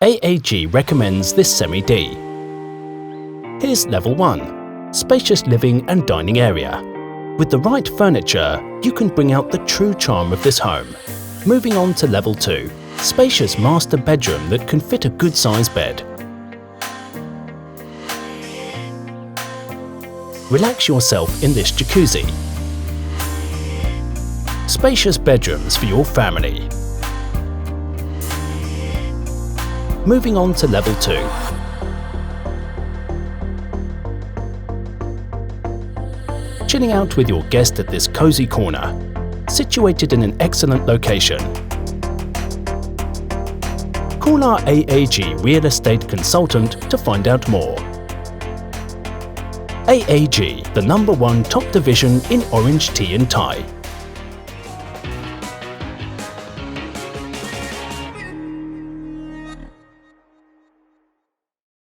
AAG recommends this semi-D. Here's Level 1, spacious living and dining area. With the right furniture, you can bring out the true charm of this home. Moving on to Level 2, spacious master bedroom that can fit a good-sized bed. Relax yourself in this jacuzzi. Spacious bedrooms for your family. Moving on to Level 2. Chilling out with your guest at this cozy corner, situated in an excellent location. Call our AAG Real Estate Consultant to find out more. AAG, the #1 top division in orange tea and tie.